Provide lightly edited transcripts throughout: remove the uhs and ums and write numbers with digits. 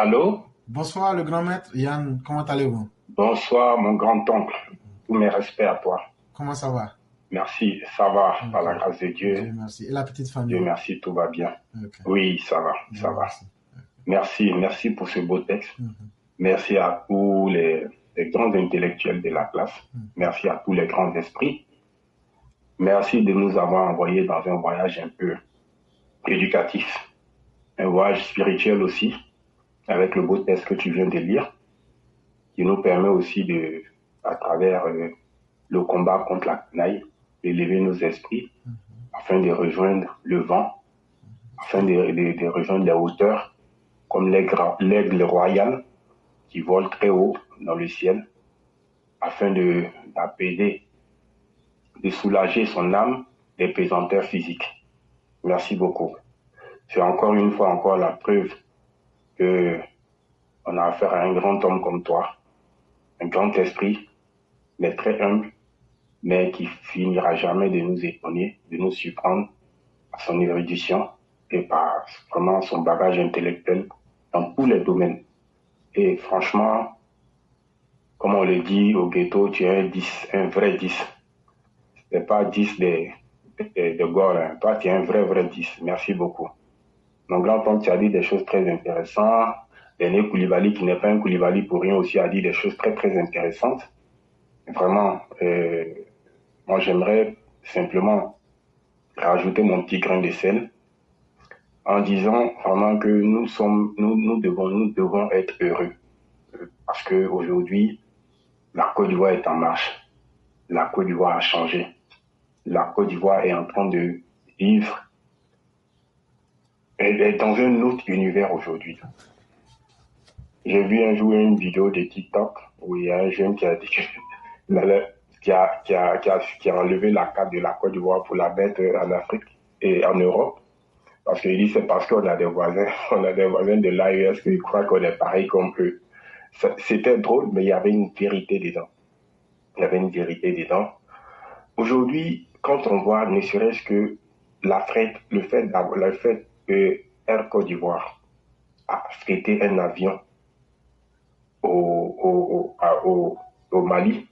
Allô? Bonsoir, le grand maître. Yann, comment allez-vous? Bonsoir, mon grand-oncle. Tous mes respects à toi. Comment ça va? Merci, ça va, par Ok. la grâce de Dieu. Dieu merci. Et la petite Dieu famille? merci, tout va bien. Ok. Oui, ça va, Dieu ça va. merci. Merci, merci pour ce beau texte. Mhm. Merci à tous les grands intellectuels de la classe. Mhm. Merci à tous les grands esprits. Merci de nous avoir envoyés dans un voyage un peu éducatif, un voyage spirituel aussi, avec le beau texte que tu viens de lire, qui nous permet aussi de, à travers le combat contre la canaille, d'élever nos esprits afin de rejoindre le vent, afin de rejoindre les hauteurs, comme l'aigle royal qui vole très haut dans le ciel, afin d'apaiser, de soulager son âme des pesanteurs physiques. Merci beaucoup. C'est encore une fois encore la preuve que on a affaire à un grand homme comme toi, un grand esprit, mais très humble, mais qui finira jamais de nous étonner, de nous surprendre à son érudition et par vraiment son bagage intellectuel dans tous les domaines. Et franchement, comme on le dit au ghetto, tu es un 10, un vrai 10. C'est pas 10 de gore, hein. Toi, tu es un vrai 10. Merci beaucoup. Mon grand-oncle, tu as dit des choses très intéressantes. L'aîné Koulibaly, qui n'est pas un Koulibaly pour rien aussi, a dit des choses très intéressantes. Vraiment, moi, j'aimerais simplement rajouter mon petit grain de sel en disant vraiment que nous devons être heureux. Parce qu'aujourd'hui, la Côte d'Ivoire est en marche. La Côte d'Ivoire a changé. La Côte d'Ivoire est en train de vivre. Elle est dans un autre univers aujourd'hui. J'ai vu un jour une vidéo de TikTok où il y a un jeune qui a dit que qui a enlevé la carte de la Côte d'Ivoire pour la mettre en Afrique et en Europe. Parce qu'il dit c'est parce qu'on a des voisins, on a des voisins de l'AES qui croient qu'on est pareil comme eux. C'était drôle, mais il y avait une vérité dedans. Il y avait une vérité dedans. Aujourd'hui, quand on voit ne serait-ce que le fait que Air Côte d'Ivoire a frété un avion au Mali,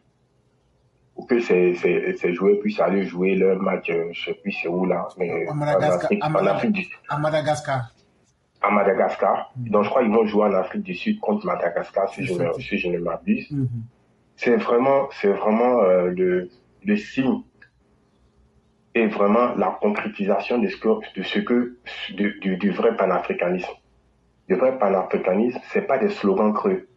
pour que ces joueurs puissent aller jouer leur match, je ne sais plus c'est où là, mais en Afrique du À Madagascar. à Madagascar. Donc, je Mhm. crois qu'ils vont jouer en Afrique du Sud contre Madagascar, C'est ça. si je ne m'abuse. Mhm. C'est vraiment le signe et vraiment la concrétisation du vrai panafricanisme. Le vrai panafricanisme, c'est pas des slogans creux.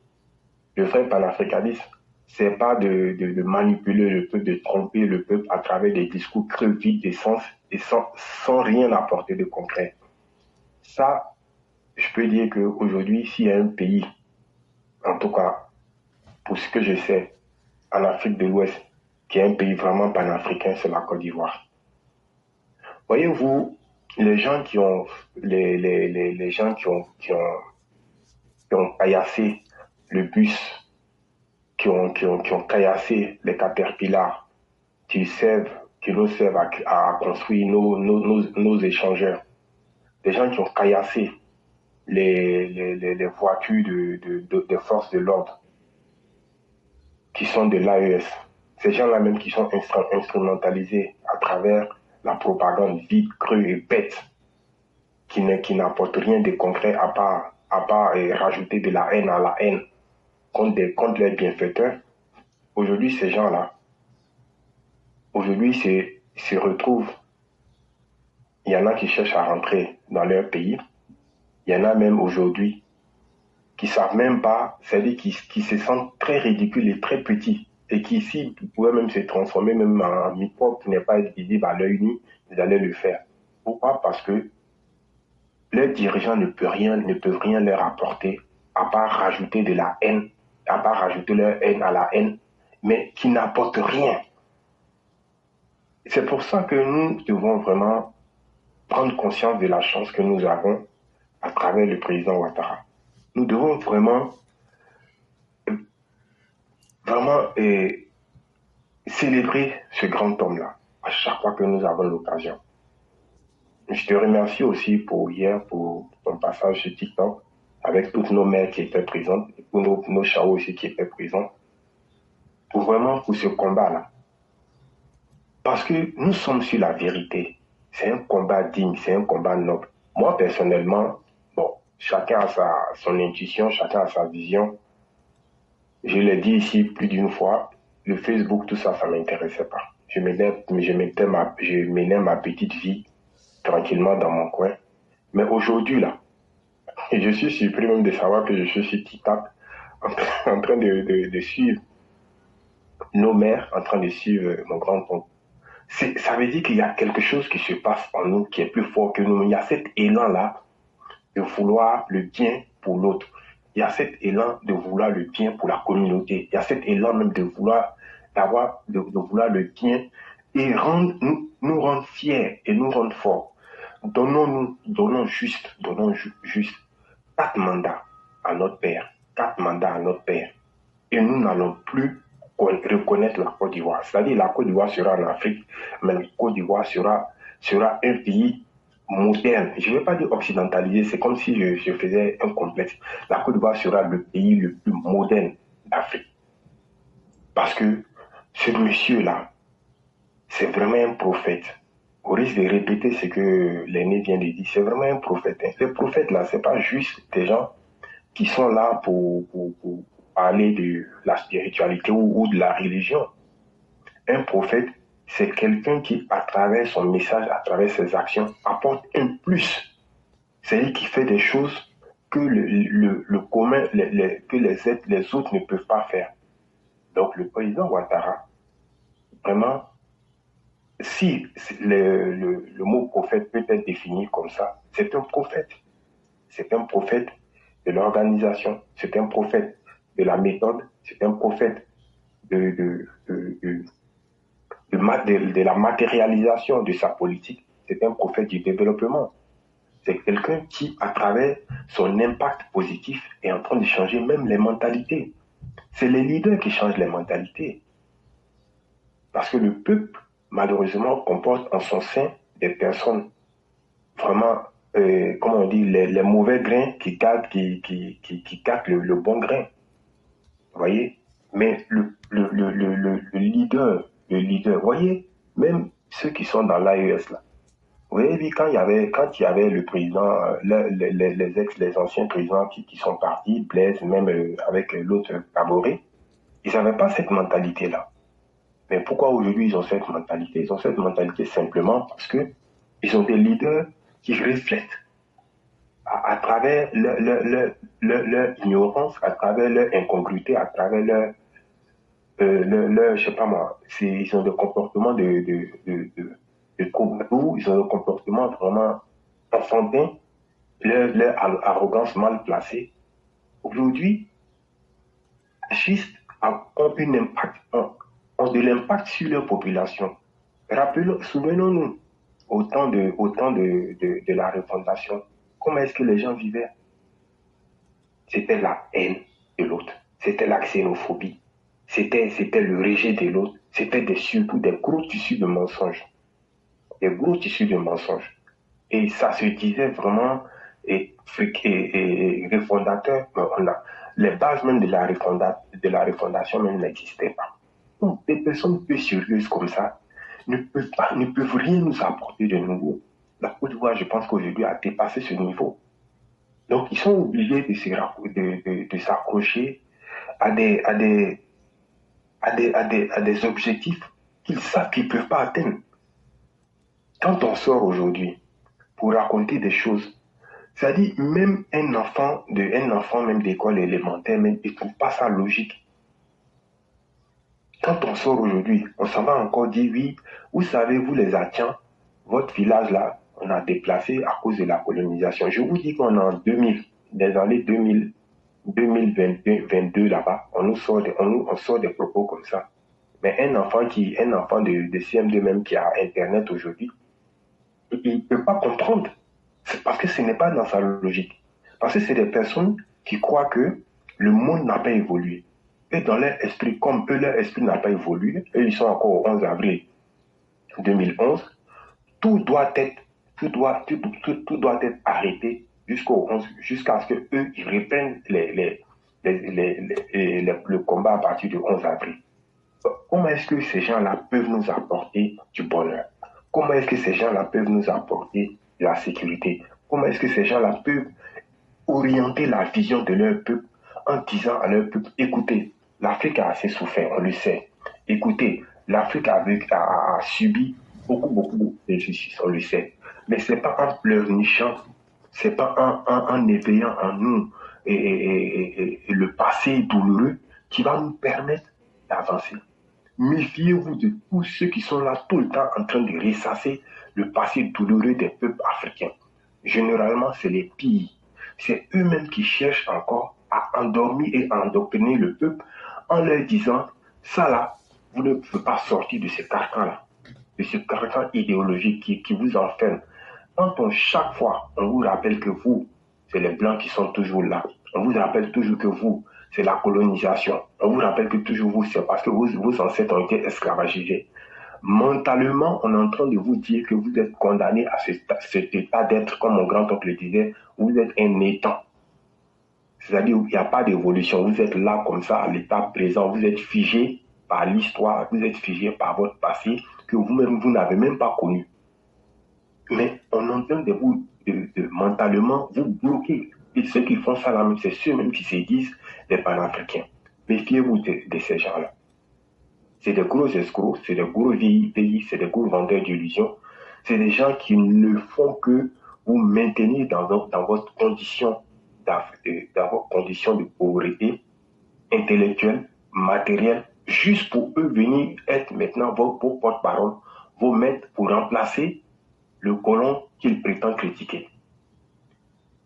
Le vrai panafricanisme, c'est pas de manipuler le peuple, de tromper le peuple à travers des discours creux, vides d'essence et sans rien apporter de concret. Ça, je peux dire qu'aujourd'hui, s'il y a un pays, en tout cas, pour ce que je sais, en Afrique de l'Ouest, qui est un pays vraiment panafricain, c'est la Côte d'Ivoire. Voyez-vous, les gens qui ont, les gens qui ont caillassé le bus, qui ont caillassé les caterpillars, qui nous servent à construire nos échangeurs, des gens qui ont caillassé les voitures des forces de l'ordre, qui sont de l'AES. Ces gens-là même qui sont instrumentalisés à travers la propagande vide, creux et bête, qui n'apporte rien de concret à part rajouter de la haine à la haine contre les bienfaiteurs. Aujourd'hui, ces gens-là, aujourd'hui, se retrouvent. Il y en a qui cherchent à rentrer dans leur pays. Il y en a même aujourd'hui qui savent même pas, c'est-à-dire qui se sentent très ridicules et très petits et qui ici pourraient même se transformer même en microbe qui n'est pas visible à l'œil nu, ils allaient le faire. Pourquoi? Parce que leurs dirigeants ne peuvent rien leur apporter à part rajouter de la haine, à part rajouter leur haine à la haine, mais qui n'apportent rien. C'est pour ça que nous devons vraiment prendre conscience de la chance que nous avons à travers le président Ouattara. Nous devons vraiment célébrer ce grand homme-là à chaque fois que nous avons l'occasion. Je te remercie aussi pour hier, pour ton passage sur TikTok. avec toutes nos mères qui étaient présentes, et pour nos chaos aussi qui étaient présents, pour ce combat-là. Parce que nous sommes sur la vérité. C'est un combat digne, c'est un combat noble. Moi, personnellement, bon, chacun a son intuition, chacun a sa vision. Je l'ai dit ici plus d'une fois, le Facebook, tout ça, ça ne m'intéressait pas. Je menais ma petite vie tranquillement dans mon coin. Mais aujourd'hui, là, je suis surpris même de savoir que je suis sur TikTok en train de suivre nos mères, en train de suivre mon grand-oncle. Ça veut dire qu'il y a quelque chose qui se passe en nous qui est plus fort que nous. Il y a cet élan-là de vouloir le bien pour l'autre. Il y a cet élan de vouloir le bien pour la communauté. Il y a cet élan même de vouloir vouloir le bien et nous rendre fiers et nous rendre forts. Donnons juste 4 mandats à notre Père. 4 mandats à notre Père. Et nous n'allons plus reconnaître la Côte d'Ivoire. C'est-à-dire la Côte d'Ivoire sera en Afrique, mais la Côte d'Ivoire sera un pays moderne. Je ne vais pas dire occidentalisé, c'est comme si je faisais un complexe. La Côte d'Ivoire sera le pays le plus moderne d'Afrique. Parce que ce monsieur-là, c'est vraiment un prophète. Au risque de répéter ce que l'aîné vient de dire, c'est vraiment un prophète. Les prophètes, là, c'est pas juste des gens qui sont là pour parler de la spiritualité ou de la religion. Un prophète, c'est quelqu'un qui, à travers son message, à travers ses actions, apporte un plus. C'est-à-dire qui fait des choses que le commun, que les autres ne peuvent pas faire. Donc le président Ouattara, vraiment, si le mot prophète peut être défini comme ça, c'est un prophète. C'est un prophète de l'organisation, c'est un prophète de la méthode, c'est un prophète de la matérialisation de sa politique, c'est un prophète du développement. C'est quelqu'un qui, à travers son impact positif, est en train de changer même les mentalités. C'est les leaders qui changent les mentalités. Parce que le peuple, malheureusement, comporte en son sein des personnes vraiment, comment on dit, les mauvais grains qui gâtent le bon grain. Vous voyez? Mais le leader, vous voyez, même ceux qui sont dans l'AES là, vous voyez, quand il y avait le président, les anciens présidents qui sont partis, Blaise, même avec l'autre Kaboré, ils n'avaient pas cette mentalité-là. Mais pourquoi aujourd'hui ils ont cette mentalité? Ils ont cette mentalité simplement parce que ils ont des leaders qui reflètent à travers leur ignorance, à travers leur incongruité, à travers je sais pas moi, ils ont des comportements de troubadour, ils ont des comportements vraiment enfantins, leur arrogance mal placée. Aujourd'hui, juste ont de l'impact sur leur population. Souvenons-nous, au temps de la refondation, comment est-ce que les gens vivaient? C'était la haine de l'autre, c'était la xénophobie, c'était le rejet de l'autre, c'était surtout des gros tissus de mensonges. Des gros tissus de mensonges. Et ça se disait vraiment refondateur, les bases même de la refondation même n'existaient pas. Donc, des personnes peu sérieuses comme ça ne peuvent rien nous apporter de nouveau. La Côte d'Ivoire, je pense qu'aujourd'hui, a dépassé ce niveau. Donc, ils sont obligés de s'accrocher à des objectifs qu'ils savent qu'ils ne peuvent pas atteindre. Quand on sort aujourd'hui pour raconter des choses, c'est-à-dire même un enfant même d'école élémentaire, même, il ne trouve pas ça logique. Quand on sort aujourd'hui, on s'en va encore dire, oui, vous savez, vous les Atiens, votre village là, on a déplacé à cause de la colonisation. Je vous dis qu'on est en 2000, des années 2022 là-bas, on sort des propos comme ça. Mais un enfant de CM2 même qui a Internet aujourd'hui, il ne peut pas comprendre. C'est parce que ce n'est pas dans sa logique. Parce que c'est des personnes qui croient que le monde n'a pas évolué. Et dans leur esprit, comme eux, leur esprit n'a pas évolué, et ils sont encore au 11 avril 2011, tout doit être arrêté jusqu'à ce qu'eux, ils reprennent le combat à partir du 11 avril. Comment est-ce que ces gens-là peuvent nous apporter du bonheur? Comment est-ce que ces gens-là peuvent nous apporter de la sécurité? Comment est-ce que ces gens-là peuvent orienter la vision de leur peuple en disant à leur peuple, écoutez, l'Afrique a assez souffert, on le sait. Écoutez, l'Afrique a subi beaucoup d'injustices, on le sait. Mais ce n'est pas en pleurnichant, ce n'est pas en éveillant en nous et le passé douloureux qui va nous permettre d'avancer. Méfiez-vous de tous ceux qui sont là tout le temps en train de ressasser le passé douloureux des peuples africains. Généralement, c'est les pires. C'est eux-mêmes qui cherchent encore à endormir et à endoctriner le peuple en leur disant, ça là, vous ne pouvez pas sortir de ce carcan-là, de ce carcan idéologique qui vous enferme. Quand chaque fois, on vous rappelle que vous, c'est les Blancs qui sont toujours là. On vous rappelle toujours que vous, c'est la colonisation. On vous rappelle que toujours vous, c'est parce que vos ancêtres ont été esclavagisés. Mentalement, on est en train de vous dire que vous êtes condamné à cet état d'être, comme mon grand-oncle disait, vous êtes un étang. C'est-à-dire qu'il n'y a pas d'évolution. Vous êtes là comme ça, à l'état présent. Vous êtes figé par l'histoire, vous êtes figé par votre passé que vous-même, vous n'avez même pas connu. Mais on est en train de vous, mentalement, vous bloquer. Et ceux qui font ça, c'est ceux-mêmes qui se disent des panafricains. Méfiez-vous de ces gens-là. C'est des gros escrocs, c'est des gros pays, c'est des gros vendeurs d'illusions. C'est des gens qui ne font que vous maintenir dans votre condition, dans votre condition de pauvreté intellectuelle, matérielle, juste pour eux venir être maintenant vos porte-parole, vos maîtres pour remplacer le colon qu'ils prétendent critiquer.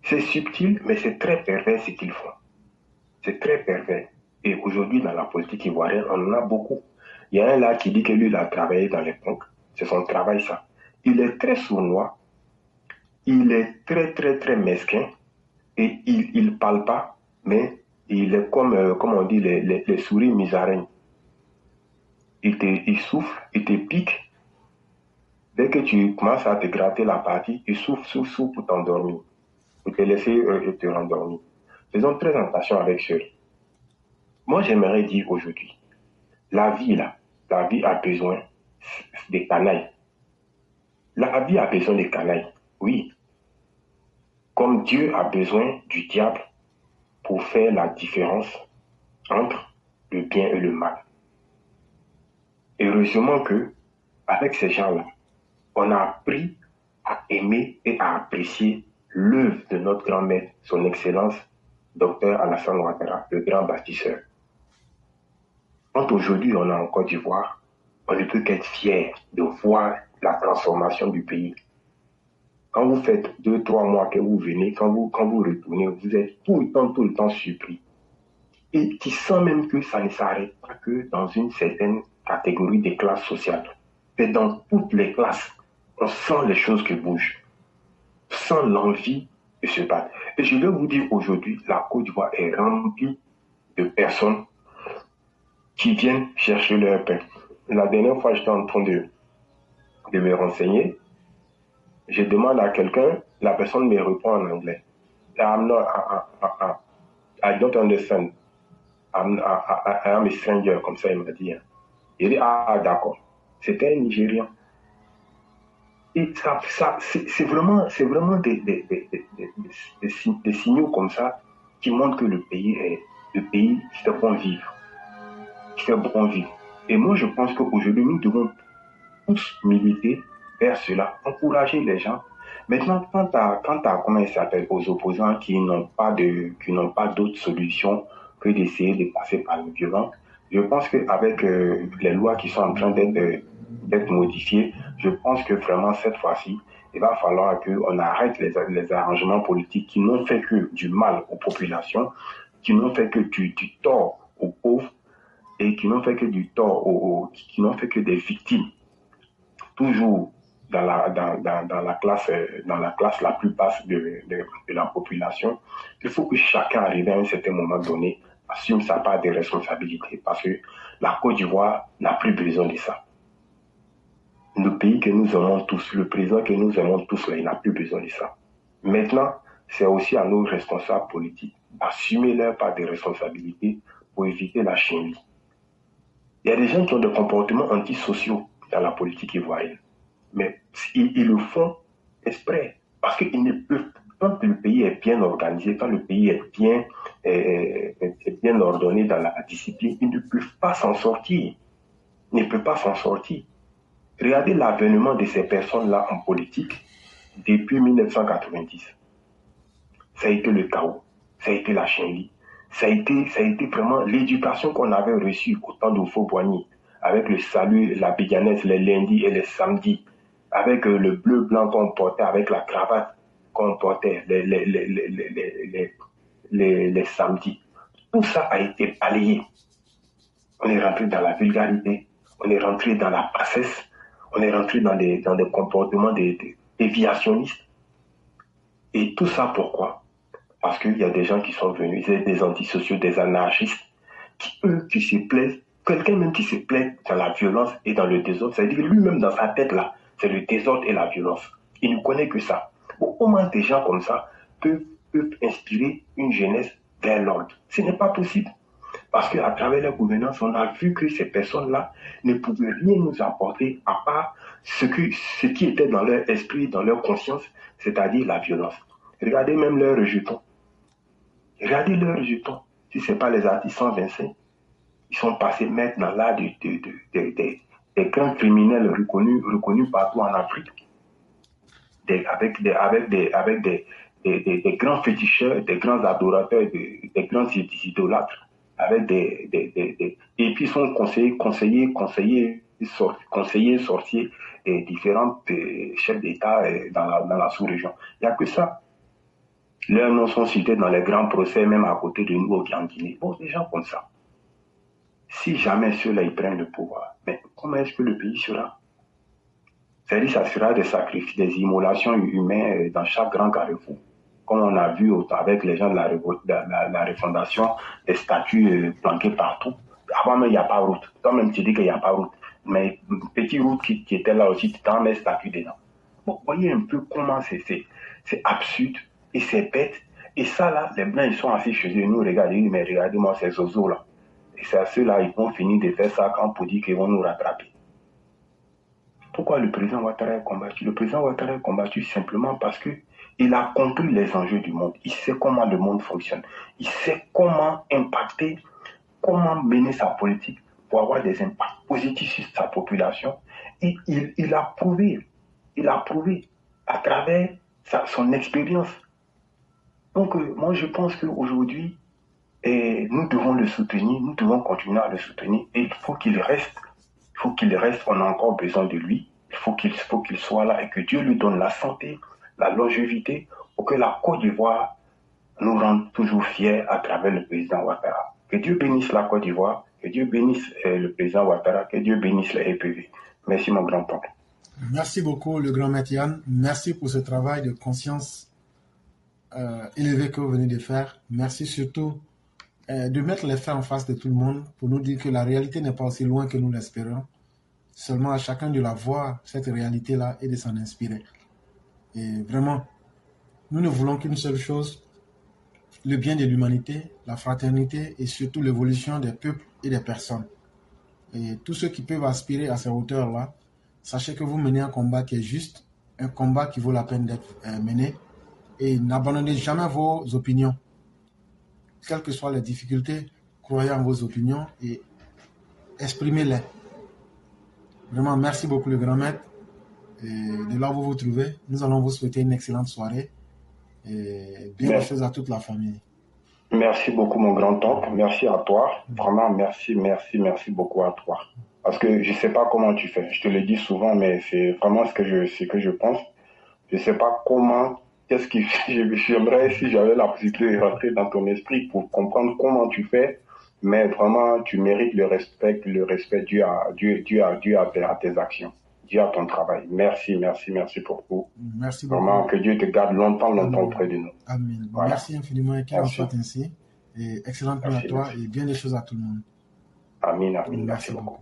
C'est subtil, mais c'est très pervers ce qu'ils font. C'est très pervers. Et aujourd'hui, dans la politique ivoirienne, on en a beaucoup. Il y a un là qui dit que lui, il a travaillé dans les banques. C'est son travail, ça. Il est très sournois. Il est très mesquin. Et il ne parle pas, mais il est comme on dit, les souris musaraignes. Il souffle, il te pique. Dès que tu commences à te gratter la partie, il souffle pour t'endormir. Pour te laisser te rendormir. Faisons très attention avec ceux. Moi, j'aimerais dire aujourd'hui, la vie a besoin des canailles. La vie a besoin des canailles, oui. Comme Dieu a besoin du diable pour faire la différence entre le bien et le mal. Heureusement que, avec ces gens-là, on a appris à aimer et à apprécier l'œuvre de notre grand maître, son Excellence, Dr Alassane Ouattara, le grand bâtisseur. Quand aujourd'hui on est en Côte d'Ivoire, on ne peut qu'être fier de voir la transformation du pays. Quand vous faites 2-3 mois que vous venez, quand vous retournez, vous êtes tout le temps surpris. Et tu sens même que ça ne s'arrête pas que dans une certaine catégorie des classes sociales. C'est dans toutes les classes. On sent les choses qui bougent. On sent l'envie de se battre. Et je vais vous dire aujourd'hui, la Côte d'Ivoire est remplie de personnes qui viennent chercher leur pain. La dernière fois, j'étais en train de me renseigner. Je demande à quelqu'un, la personne me répond en anglais. I don't understand. I am a stranger, comme ça il m'a dit. Il dit, d'accord. C'était un Nigérian. Et ça c'est vraiment des signaux comme ça qui montrent que le pays qui fait bon vivre. Et moi, je pense qu'aujourd'hui, nous devons tous militer vers cela, encourager les gens. Maintenant, quant à comment il s'appelle, aux opposants qui n'ont pas d'autre solution que d'essayer de passer par le violent, je pense qu'avec les lois qui sont en train d'être modifiées, je pense que vraiment cette fois-ci, il va falloir qu'on arrête les arrangements politiques qui n'ont fait que du mal aux populations, qui n'ont fait que du tort aux pauvres et qui n'ont fait que du tort qui n'ont fait que des victimes. Toujours dans la classe la plus basse de la population. Il faut que chacun arrive à un certain moment donné, assume sa part de responsabilité, parce que la Côte d'Ivoire n'a plus besoin de ça. Le pays que nous aimons tous, le président que nous aimons tous, là, il n'a plus besoin de ça. Maintenant, c'est aussi à nos responsables politiques d'assumer leur part de responsabilité pour éviter la chienlit. Il y a des gens qui ont des comportements antisociaux dans la politique ivoirienne, mais ils le font exprès, parce qu'ils ne peuvent, quand le pays est bien organisé, quand le pays est bien ordonné dans la discipline, ils ne peuvent pas s'en sortir. Ils ne peuvent pas s'en sortir. Regardez l'avènement de ces personnes-là en politique depuis 1990. Ça a été le chaos, ça a été la chienlit, ça a été vraiment l'éducation qu'on avait reçue au temps de Fauboigny, avec le salut, la béganesse les lundis et les samedis, avec le bleu blanc qu'on portait, avec la cravate qu'on portait les samedis. Tout ça a été balayé. On est rentré dans la vulgarité, on est rentré dans la bassesse, on est rentré dans des comportements déviationnistes. Et tout ça pourquoi? Parce qu'il y a des gens qui sont venus, des antisociaux, des anarchistes, qui se plaisent, quelqu'un même qui se plaît dans la violence et dans le désordre, c'est-à-dire lui-même dans sa tête là, c'est le désordre et la violence. Il ne connaît que ça. Bon, comment des gens comme ça peuvent inspirer une jeunesse vers l'ordre? Ce n'est pas possible. Parce qu'à travers leur gouvernance, on a vu que ces personnes-là ne pouvaient rien nous apporter à part ce qui était dans leur esprit, dans leur conscience, c'est-à-dire la violence. Regardez même leurs rejetons. Regardez leurs rejetons. Si ce n'est pas les artistes 125, ils sont passés maintenant là des grands criminels reconnus partout en Afrique. Avec des grands féticheurs, des grands adorateurs, des grands idolâtres. Avec et puis ils sont conseillers sorciers et différents chefs d'État dans la sous-région. Il n'y a que ça. Leurs noms sont cités dans les grands procès, même à côté de nous au Guinée. Bon, des gens comme ça. Si jamais ceux-là ils prennent le pouvoir, mais comment est-ce que le pays sera? C'est-à-dire ça sera des sacrifices, des immolations humaines dans chaque grand carrefour. Comme on a vu avec les gens de la refondation, des statues planquées partout. Avant même, il n'y a pas de route. Toi-même, tu dis qu'il n'y a pas de route. Mais une petite route qui était là aussi, tu t'en mets statues dedans. Bon, voyez un peu comment c'est absurde et c'est bête. Et ça, là, les Blancs, ils sont assis chez eux. Nous, mais regardez-moi ces zozos-là. Et c'est à ceux-là, ils vont finir de faire ça quand pour dire qu'ils vont nous rattraper. Pourquoi le président Ouattara est combattu? Le président Ouattara est combattu simplement parce qu'il a compris les enjeux du monde. Il sait comment le monde fonctionne. Il sait comment impacter, comment mener sa politique pour avoir des impacts positifs sur sa population. Et il a prouvé à travers son expérience. Donc, moi, je pense qu'aujourd'hui, nous devons le soutenir, nous devons continuer à le soutenir. Et il faut qu'il reste. On a encore besoin de lui. Il faut qu'il soit là et que Dieu lui donne la santé, la longévité, pour que la Côte d'Ivoire nous rende toujours fiers à travers le président Ouattara. Que Dieu bénisse la Côte d'Ivoire, que Dieu bénisse le président Ouattara, que Dieu bénisse les EPV. Merci mon grand-oncle. Merci beaucoup le grand maître Yann. Merci pour ce travail de conscience élevé que vous venez de faire. Merci surtout de mettre les faits en face de tout le monde pour nous dire que la réalité n'est pas aussi loin que nous l'espérons. Seulement à chacun de la voir, cette réalité-là, et de s'en inspirer. Et vraiment, nous ne voulons qu'une seule chose, le bien de l'humanité, la fraternité et surtout l'évolution des peuples et des personnes. Et tous ceux qui peuvent aspirer à ces hauteurs-là, sachez que vous menez un combat qui est juste, un combat qui vaut la peine d'être mené, et n'abandonnez jamais vos opinions. Quelles que soient les difficultés, croyez en vos opinions et exprimez-les. Vraiment, merci beaucoup le grand maître. Et de là où vous vous trouvez, nous allons vous souhaiter une excellente soirée et bien les choses à toute la famille. Merci beaucoup mon grand-oncle, merci à toi. Vraiment, merci beaucoup à toi. Parce que je ne sais pas comment tu fais, je te le dis souvent, mais c'est vraiment ce que je pense. Je ne sais pas comment, j'aimerais si j'avais la possibilité de rentrer dans ton esprit pour comprendre comment tu fais, mais vraiment tu mérites le respect dû à tes actions, dû à ton travail. Merci pour tout. Merci beaucoup. Vraiment que Dieu te garde longtemps auprès de nous. Amen. Voilà. Merci infiniment et qu'il en soit ainsi. Et excellente nuit à toi et bien des choses à tout le monde. Amen. Merci beaucoup.